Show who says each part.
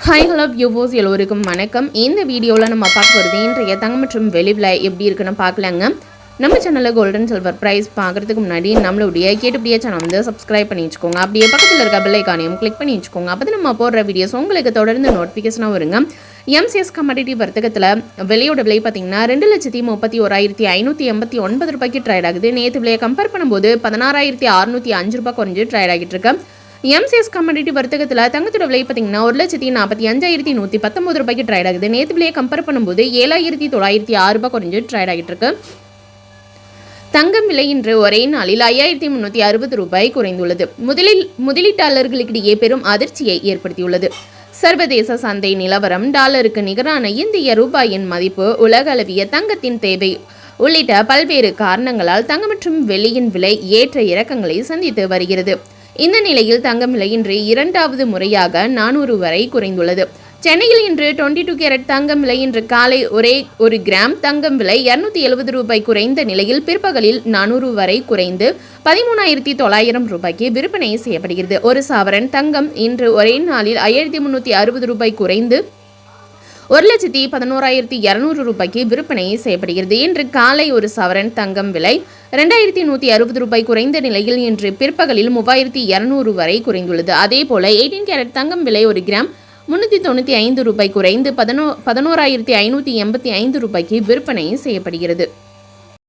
Speaker 1: Hi hello viewers எல்லோருக்கும் வணக்கம். இந்த வீடியோவில் நம்ம பார்க்க போகிறது இன்றைய தங்கம் மற்றும் வெள்ளி விலை எப்படி இருக்குன்னு பார்க்கலாங்க. நம்ம சேனலில் கோல்டன் சில்வர் ப்ரைஸ் பார்க்குறதுக்கு முன்னாடி நம்மளுடைய கேட்டுப்படியே சேனல் வந்து சப்ஸ்கிரைப் பண்ணி வச்சுக்கோங்க. அப்படியே பக்கத்தில் இருக்க பெல் ஐக்கானையும் கிளிக் பண்ணி வச்சுக்கோங்க. அப்போ தான் நம்ம போடுற வீடியோஸ் உங்களுக்கு தொடர்ந்து நோட்டிஃபிகேஷனாக வருங்க. எம்சிஎஸ் கமாடிட்டி வர்த்தகத்தில் விலையோட விலை பார்த்தீங்கன்னா 2,31,589 ரூபாய்க்கு ட்ரேட் ஆகுது. நேற்று விலையை கம்பேர் பண்ணும்போது 16,605 ரூபாய் குறைஞ்சு ட்ரேட் ஆகிட்டு இருக்கு. எம்சிஎஸ் கமாடிட்டி வர்த்தகத்தில் தங்கத்தோட விலை பார்த்தீங்கன்னா 1,45,119 ரூபாய்க்கு ட்ரேட் ஆகுது. நேற்று விலையை கம்பேர் பண்ணும்போது 7,906 ரூபாய் குறைஞ்சு ட்ரேட் ஆகிட்டு இருக்கு. தங்கம் விலை இன்று ஒரே நாளில் 5,360 ரூபாய் குறைந்துள்ளது. முதலீட்டாளர்களிடையே பெரும் அதிர்ச்சியை ஏற்படுத்தியுள்ளது. சர்வதேச சந்தை நிலவரம், டாலருக்கு நிகரான இந்திய ரூபாயின் மதிப்பு, உலக அளவிய தங்கத்தின் தேவை உள்ளிட்ட பல்வேறு காரணங்களால் தங்கம் மற்றும் வெள்ளியின் விலை ஏற்ற இறக்கங்களை சந்தித்து வருகிறது. இந்த நிலையில் தங்கம் விலை இன்று இரண்டாவது முறையாக 400 வரை குறைந்துள்ளது. சென்னையில் இன்று 22 கேரட் தங்கம் விலை இன்று காலை ஒரு கிராம் தங்கம் விலை 270 ரூபாய் குறைந்த நிலையில் பிற்பகலில் 400 வரை குறைந்து 13,900 ரூபாய்க்கு விற்பனை செய்யப்படுகிறது. ஒரு சவரன் தங்கம் இன்று ஒரே நாளில் 5,360 ரூபாய் குறைந்து 1,11,200 ரூபாய்க்கு விற்பனை செய்யப்படுகிறது. இன்று காலை ஒரு சவரன் தங்கம் விலை 2,160 ரூபாய் குறைந்த நிலையில் இன்று பிற்பகலில் 3,200 வரை குறைந்துள்ளது. அதேபோல 18 கேரட் தங்கம் விலை ஒரு கிராம் 395 ரூபாய் குறைந்து 11,585 ரூபாய்க்கு விற்பனை செய்யப்படுகிறது.